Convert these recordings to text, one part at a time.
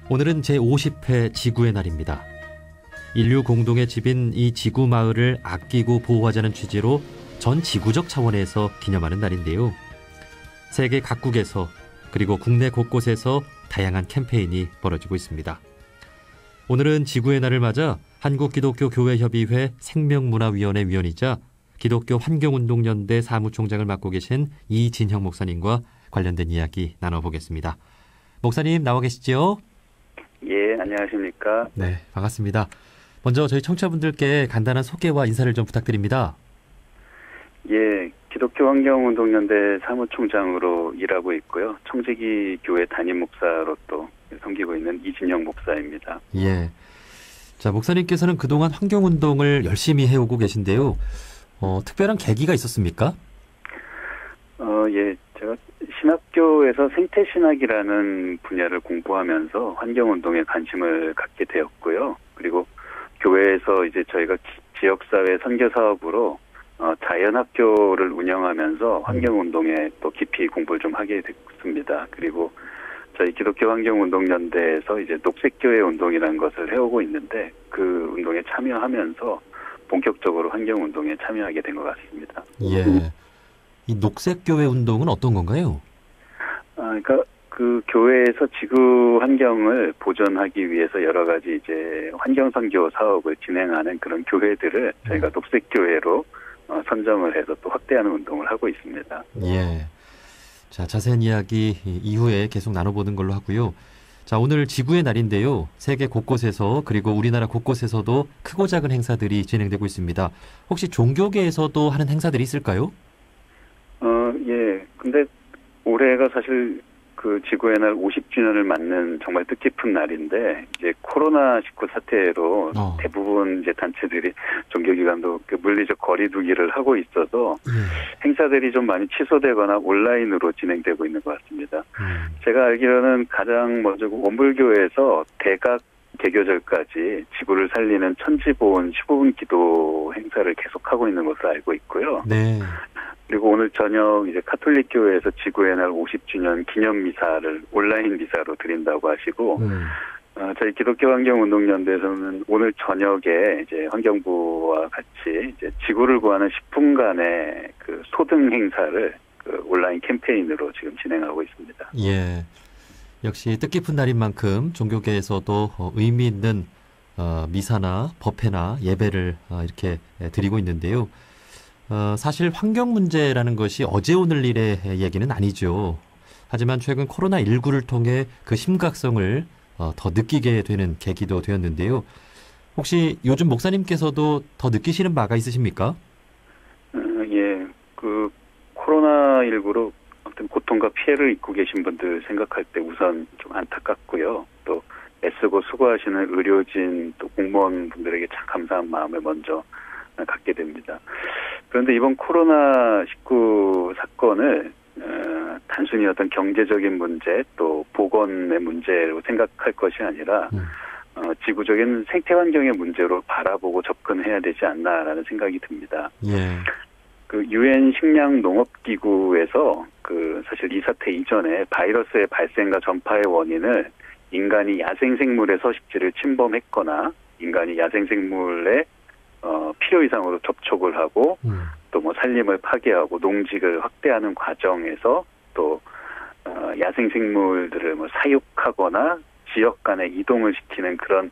오늘은 제50회 지구의 날입니다. 인류 공동의 집인 이 지구 마을을 아끼고 보호하자는 취지로 전 지구적 차원에서 기념하는 날인데요. 세계 각국에서 그리고 국내 곳곳에서 다양한 캠페인이 벌어지고 있습니다. 오늘은 지구의 날을 맞아 한국기독교교회협의회 생명문화위원회 위원이자 기독교 환경운동연대 사무총장을 맡고 계신 이진형 목사님과 관련된 이야기 나눠보겠습니다. 목사님 나와 계시죠? 예, 안녕하십니까? 네, 반갑습니다. 먼저 저희 청취자분들께 간단한 소개와 인사를 좀 부탁드립니다. 예, 기독교 환경운동연대 사무총장으로 일하고 있고요. 청지기 교회 담임 목사로 또 섬기고 있는 이진형 목사입니다. 예. 자, 목사님께서는 그동안 환경운동을 열심히 해오고 계신데요. 특별한 계기가 있었습니까? 예, 제가 신학교에서 생태신학이라는 분야를 공부하면서 환경운동에 관심을 갖게 되었고요. 그리고 교회에서 이제 저희가 지역사회 선교사업으로 자연학교를 운영하면서 환경운동에 또 깊이 공부를 좀 하게 됐습니다. 그리고 저희 기독교 환경운동연대에서 이제 녹색교회 운동이라는 것을 해오고 있는데 그 운동에 참여하면서 본격적으로 환경운동에 참여하게 된 것 같습니다. 예. 이 녹색교회 운동은 어떤 건가요? 그러니까 그 교회에서 지구 환경을 보존하기 위해서 여러 가지 이제 환경선교 사업을 진행하는 그런 교회들을 저희가 녹색교회로 선정을 해서 또 확대하는 운동을 하고 있습니다. 예. 자, 자세한 이야기 이후에 계속 나눠보는 걸로 하고요. 자, 오늘 지구의 날인데요. 세계 곳곳에서 그리고 우리나라 곳곳에서도 크고 작은 행사들이 진행되고 있습니다. 혹시 종교계에서도 하는 행사들이 있을까요? 예. 근데 올해가 사실 그 지구의 날 50주년을 맞는 정말 뜻깊은 날인데 이제 코로나19 사태로 대부분 이제 단체들이 종교기관도 그 물리적 거리두기를 하고 있어서 행사들이 좀 많이 취소되거나 온라인으로 진행되고 있는 것 같습니다. 제가 알기로는 가장 먼저 원불교에서 대각 개교절까지 지구를 살리는 천지보온 15분 기도 행사를 계속하고 있는 것으로 알고 있고요. 네. 그리고 오늘 저녁 이제 카톨릭교회에서 지구의 날 50주년 기념 미사를 온라인 미사로 드린다고 하시고, 저희 기독교 환경운동연대에서는 오늘 저녁에 이제 환경부와 같이 이제 지구를 구하는 10분간의 그 소등 행사를 그 온라인 캠페인으로 지금 진행하고 있습니다. 예. 역시 뜻깊은 날인 만큼 종교계에서도 의미 있는 미사나 법회나 예배를 이렇게 드리고 있는데요. 사실 환경 문제라는 것이 어제 오늘 일의 얘기는 아니죠. 하지만 최근 코로나19를 통해 그 심각성을 더 느끼게 되는 계기도 되었는데요. 혹시 요즘 목사님께서도 더 느끼시는 바가 있으십니까? 예, 그 코로나19로 어떤 고통과 피해를 입고 계신 분들 생각할 때 우선 좀 안타깝고요. 또 애쓰고 수고하시는 의료진 또 공무원분들에게 참 감사한 마음을 먼저 갖게 됩니다. 그런데 이번 코로나19 사건을 단순히 어떤 경제적인 문제 또 보건의 문제로 생각할 것이 아니라 지구적인 생태환경의 문제로 바라보고 접근해야 되지 않나라는 생각이 듭니다. 예. 그 유엔 식량농업기구에서 그 사실 이 사태 이전에 바이러스의 발생과 전파의 원인을 인간이 야생생물의 서식지를 침범했거나 인간이 야생생물의 필요 이상으로 접촉을 하고 또 뭐 산림을 파괴하고 농지를 확대하는 과정에서 또 야생생물들을 뭐 사육하거나 지역 간의 이동을 시키는 그런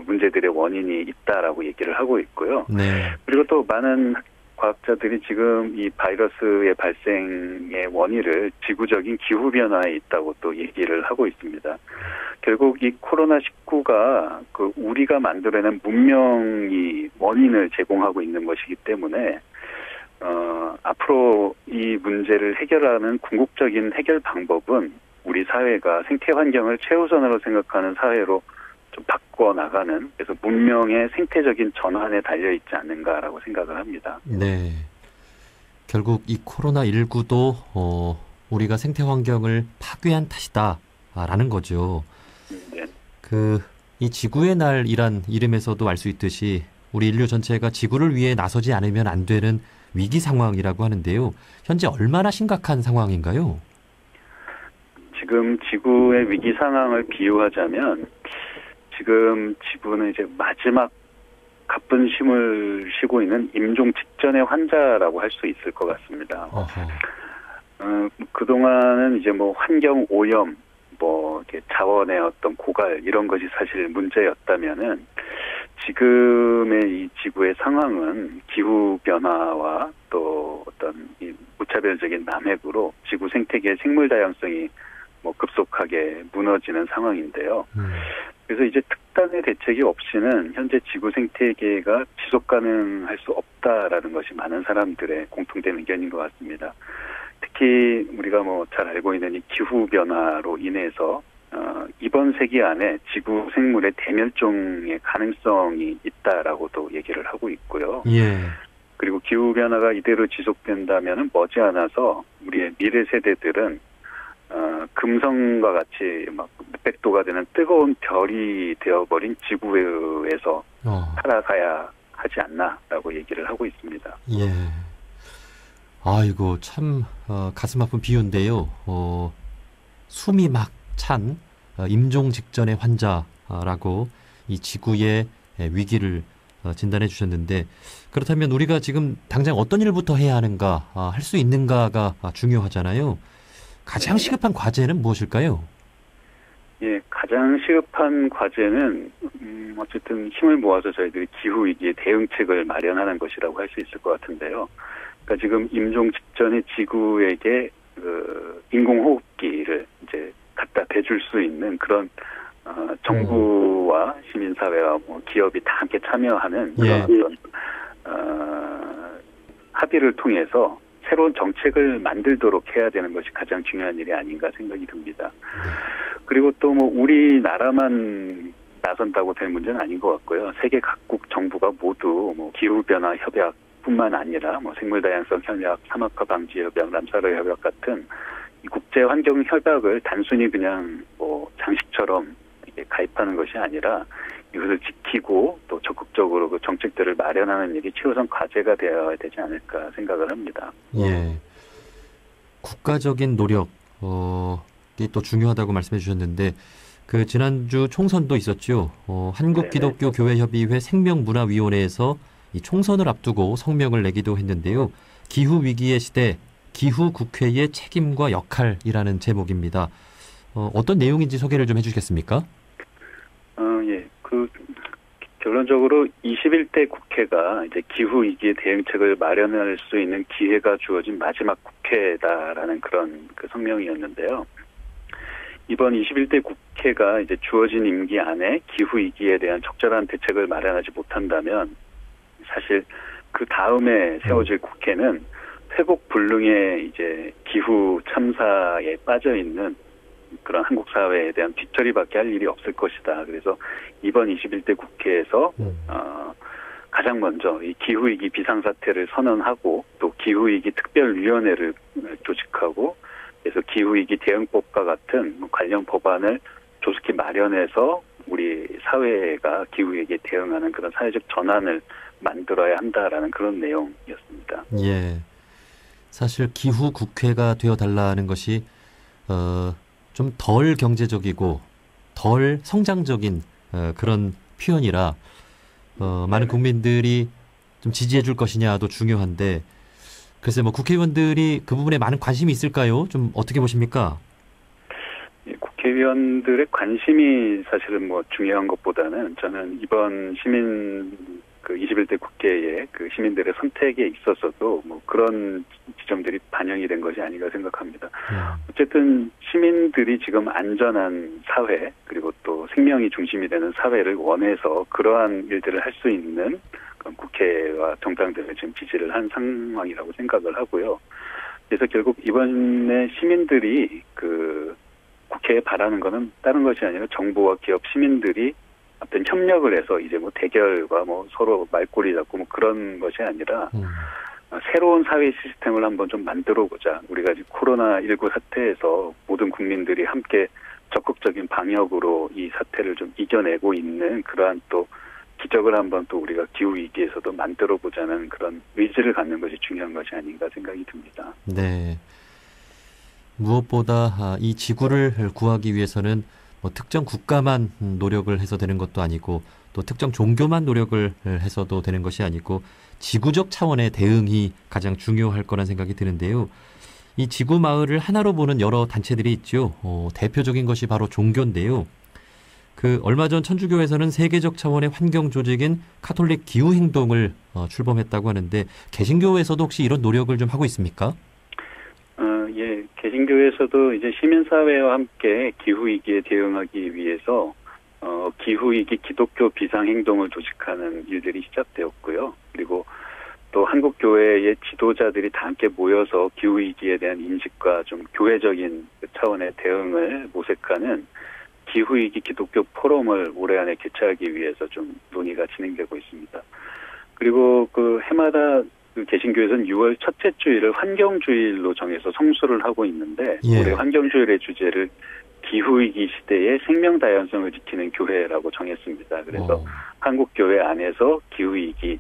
문제들의 원인이 있다라고 얘기를 하고 있고요. 네. 그리고 또 많은 과학자들이 지금 이 바이러스의 발생의 원인을 지구적인 기후변화에 있다고 또 얘기를 하고 있습니다. 결국 이 코로나19가 그 우리가 만들어낸 문명이 원인을 제공하고 있는 것이기 때문에 앞으로 이 문제를 해결하는 궁극적인 해결 방법은 우리 사회가 생태 환경을 최우선으로 생각하는 사회로 좀 바꿔나가는 그래서 문명의 생태적인 전환에 달려있지 않는가라고 생각을 합니다. 네. 결국 이 코로나19도 우리가 생태 환경을 파괴한 탓이다라는 거죠. 네. 이 지구의 날이란 이름에서도 알 수 있듯이 우리 인류 전체가 지구를 위해 나서지 않으면 안 되는 위기 상황이라고 하는데요. 현재 얼마나 심각한 상황인가요? 지금 지금 지구의 위기 상황을 비유하자면 지금 지구는 이제 마지막 가쁜 쉼을 쉬고 있는 임종 직전의 환자라고 할 수 있을 것 같습니다. 그동안은 이제 뭐 환경 오염, 뭐 이렇게 자원의 어떤 고갈 이런 것이 사실 문제였다면은 지금의 이 지구의 상황은 기후 변화와 또 어떤 이 무차별적인 남획으로 지구 생태계의 생물 다양성이 뭐 급속하게 무너지는 상황인데요. 그래서 이제 특단의 대책이 없이는 현재 지구 생태계가 지속 가능할 수 없다라는 것이 많은 사람들의 공통된 의견인 것 같습니다. 특히 우리가 뭐 잘 알고 있는 이 기후 변화로 인해서 이번 세기 안에 지구 생물의 대멸종의 가능성이 있다라고도 얘기를 하고 있고요. 예. 그리고 기후 변화가 이대로 지속된다면은 머지않아서 우리의 미래 세대들은 금성과 같이 막 몇백 도가 되는 뜨거운 별이 되어버린 지구에서 살아가야 하지 않나라고 얘기를 하고 있습니다. 예. 아이고 참 가슴 아픈 비유인데요. 숨이 막 찬 임종 직전의 환자라고 이 지구의 위기를 진단해 주셨는데 그렇다면 우리가 지금 당장 어떤 일부터 해야 하는가 할 수 있는가가 중요하잖아요. 가장 시급한 과제는 무엇일까요? 예, 가장 시급한 과제는 어쨌든 힘을 모아서 저희들이 기후 위기에 대응책을 마련하는 것이라고 할 수 있을 것 같은데요. 그러니까 지금 임종 직전에 지구에게 인공호흡기를 이제 갖다 대줄 수 있는 그런 정부와 시민사회와 뭐 기업이 다 함께 참여하는 그런 합의를 통해서 새로운 정책을 만들도록 해야 되는 것이 가장 중요한 일이 아닌가 생각이 듭니다. 그리고 또 뭐 우리나라만 나선다고 될 문제는 아닌 것 같고요. 세계 각국 정부가 모두 뭐 기후변화 협약뿐만 아니라 뭐 생물다양성 협약, 사막화 방지 협약, 람사르 협약 같은 이 국제 환경 협약을 단순히 그냥 뭐 장식처럼 이렇게 가입하는 것이 아니라 이것을 지키고 또 적극적으로 그 정책들을 마련하는 일이 최우선 과제가 되어야 되지 않을까 생각을 합니다. 예. 국가적인 노력, 이게 또 중요하다고 말씀해 주셨는데, 그 지난주 총선도 있었죠. 한국기독교교회협의회 생명문화위원회에서 이 총선을 앞두고 성명을 내기도 했는데요. 기후위기의 시대, 기후국회의 책임과 역할이라는 제목입니다. 어떤 내용인지 소개를 좀 해주시겠습니까? 예. 결론적으로 21대 국회가 이제 기후위기의 대응책을 마련할 수 있는 기회가 주어진 마지막 국회다라는 그런 그 성명이었는데요. 이번 21대 국회가 이제 주어진 임기 안에 기후위기에 대한 적절한 대책을 마련하지 못한다면 사실 그 다음에 세워질 국회는 회복불능의 이제 기후 참사에 빠져 있는 그런 한국 사회에 대한 뒷처리밖에 할 일이 없을 것이다. 그래서 이번 21대 국회에서 가장 먼저 이 기후위기 비상사태를 선언하고 또 기후위기 특별위원회를 조직하고 그래서 기후위기 대응법과 같은 관련 법안을 조속히 마련해서 우리 사회가 기후위기에 대응하는 그런 사회적 전환을 만들어야 한다라는 그런 내용이었습니다. 예. 사실 기후 국회가 되어달라는 것이 좀 덜 경제적이고 덜 성장적인 그런 표현이라 많은 국민들이 좀 지지해 줄 것이냐도 중요한데 글쎄 뭐 국회의원들이 그 부분에 많은 관심이 있을까요? 좀 어떻게 보십니까? 국회의원들의 관심이 사실은 뭐 중요한 것보다는 저는 이번 그 21대 국회의 그 시민들의 선택에 있어서도 뭐 그런 지점들이 반영이 된 것이 아닌가 생각합니다. 어쨌든 시민들이 지금 안전한 사회 그리고 또 생명이 중심이 되는 사회를 원해서 그러한 일들을 할 수 있는 그런 국회와 정당들을 지금 지지를 한 상황이라고 생각을 하고요. 그래서 결국 이번에 시민들이 그 국회에 바라는 것은 다른 것이 아니라 정부와 기업 시민들이 어떤 협력을 해서 이제 뭐 대결과 뭐 서로 말꼬리 잡고 뭐 그런 것이 아니라 새로운 사회 시스템을 한번 좀 만들어 보자. 우리가 지금 코로나19 사태에서 모든 국민들이 함께 적극적인 방역으로 이 사태를 좀 이겨내고 있는 그러한 또 기적을 한번 또 우리가 기후 위기에서도 만들어 보자는 그런 의지를 갖는 것이 중요한 것이 아닌가 생각이 듭니다. 네. 무엇보다 이 지구를 구하기 위해서는 뭐 특정 국가만 노력을 해서 되는 것도 아니고 또 특정 종교만 노력을 해서도 되는 것이 아니고 지구적 차원의 대응이 가장 중요할 거란 생각이 드는데요. 이 지구 마을을 하나로 보는 여러 단체들이 있죠. 대표적인 것이 바로 종교인데요. 얼마 전 천주교에서는 세계적 차원의 환경 조직인 카톨릭 기후 행동을 출범했다고 하는데 개신교에서도 혹시 이런 노력을 좀 하고 있습니까? 예, 개신교에서도 이제 시민사회와 함께 기후위기에 대응하기 위해서 기후위기 기독교 비상행동을 조직하는 일들이 시작되었고요. 그리고 또 한국교회의 지도자들이 다 함께 모여서 기후위기에 대한 인식과 좀 교회적인 차원의 대응을 모색하는 기후위기 기독교 포럼을 올해 안에 개최하기 위해서 좀 논의가 진행되고 있습니다. 그리고 해마다 개신교에서는 6월 첫째 주일을 환경주일로 정해서 성수를 하고 있는데 올해 환경주일의 주제를 기후위기 시대의 생명 다양성을 지키는 교회라고 정했습니다. 그래서 한국교회 안에서 기후위기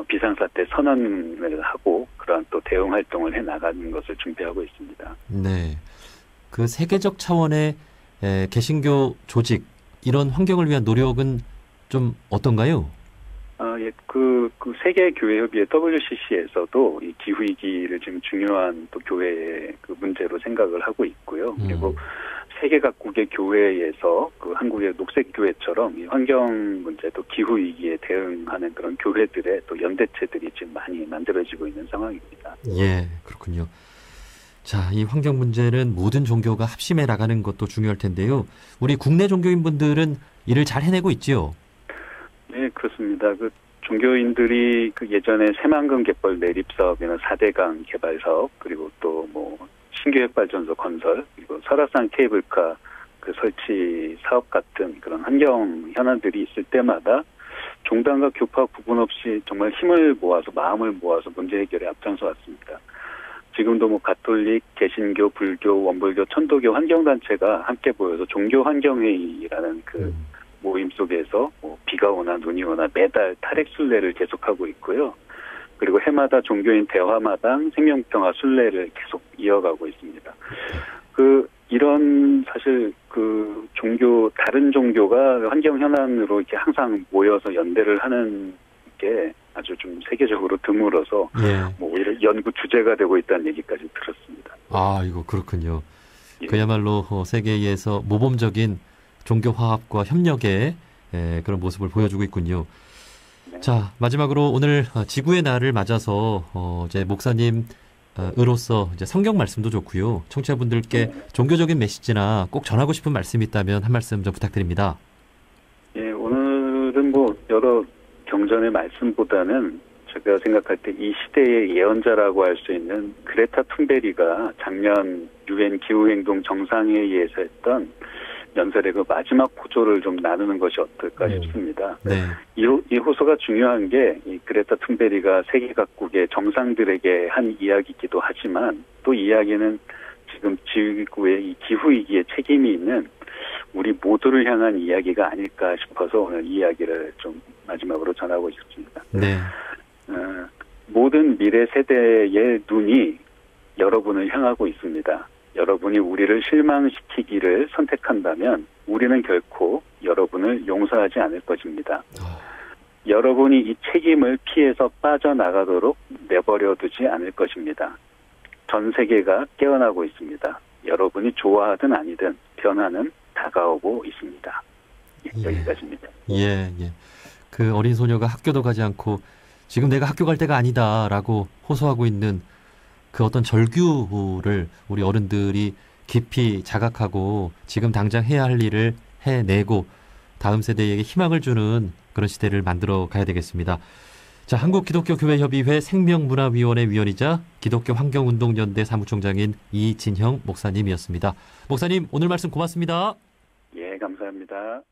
비상사태 선언을 하고 그러한 또 대응 활동을 해나가는 것을 준비하고 있습니다. 네, 세계적 차원의 개신교 조직 이런 환경을 위한 노력은 좀 어떤가요? 예, 세계교회협의회 WCC에서도 이 기후위기를 지금 중요한 또 교회의 문제로 생각을 하고 있고요. 그리고 세계 각국의 교회에서 한국의 녹색교회처럼 이 환경 문제 또 기후위기에 대응하는 그런 교회들의 또 연대체들이 지금 많이 만들어지고 있는 상황입니다. 예, 그렇군요. 자, 이 환경 문제는 모든 종교가 합심해 나가는 것도 중요할 텐데요. 우리 국내 종교인분들은 일을 잘 해내고 있지요? 네, 그렇습니다. 종교인들이 예전에 새만금 갯벌 내립 사업이나 4대강 개발 사업, 그리고 또 신규 핵발전소 건설, 그리고 설악산 케이블카 설치 사업 같은 그런 환경 현안들이 있을 때마다 종단과 교파 구분 없이 정말 힘을 모아서 마음을 모아서 문제 해결에 앞장서 왔습니다. 지금도 가톨릭, 개신교, 불교, 원불교, 천도교 환경단체가 함께 모여서 종교환경회의라는 모임 속에서 비가 오나 눈이 오나 매달 탈핵 순례를 계속하고 있고요. 그리고 해마다 종교인 대화마당, 생명평화 순례를 계속 이어가고 있습니다. 이런 사실 다른 종교가 환경 현안으로 이렇게 항상 모여서 연대를 하는 게 아주 좀 세계적으로 드물어서 오히려 연구 주제가 되고 있다는 얘기까지 들었습니다. 아, 이거 그렇군요. 예. 그야말로 세계에서 모범적인 종교 화합과 협력의 그런 모습을 보여주고 있군요. 네. 자, 마지막으로 오늘 지구의 날을 맞아서 이제 목사님으로서 이제 성경 말씀도 좋고요. 청취자분들께 종교적인 메시지나 꼭 전하고 싶은 말씀이 있다면 한 말씀 좀 부탁드립니다. 예, 오늘은 여러 경전의 말씀보다는 제가 생각할 때 이 시대의 예언자라고 할 수 있는 그레타 툰베리가 작년 UN 기후행동 정상회의에서 했던 연설의 마지막 호소를 좀 나누는 것이 어떨까 싶습니다. 네. 이 호소가 중요한 게 이 그레타 툰베리가 세계 각국의 정상들에게 한 이야기이기도 하지만 또 이야기는 지금 지구의 이 기후위기에 책임이 있는 우리 모두를 향한 이야기가 아닐까 싶어서 오늘 이 이야기를 좀 마지막으로 전하고 싶습니다. 네. 모든 미래 세대의 눈이 여러분을 향하고 있습니다. 여러분이 우리를 실망시키기를 선택한다면 우리는 결코 여러분을 용서하지 않을 것입니다. 여러분이 이 책임을 피해서 빠져나가도록 내버려두지 않을 것입니다. 전 세계가 깨어나고 있습니다. 여러분이 좋아하든 아니든 변화는 다가오고 있습니다. 여기까지입니다. 예. 어린 소녀가 학교도 가지 않고 지금 내가 학교 갈 때가 아니다라고 호소하고 있는 어떤 절규를 우리 어른들이 깊이 자각하고 지금 당장 해야 할 일을 해내고 다음 세대에게 희망을 주는 그런 시대를 만들어 가야 되겠습니다. 자, 한국기독교교회협의회 생명문화위원회 위원이자 기독교환경운동연대 사무총장인 이진형 목사님이었습니다. 목사님, 오늘 말씀 고맙습니다. 예, 감사합니다.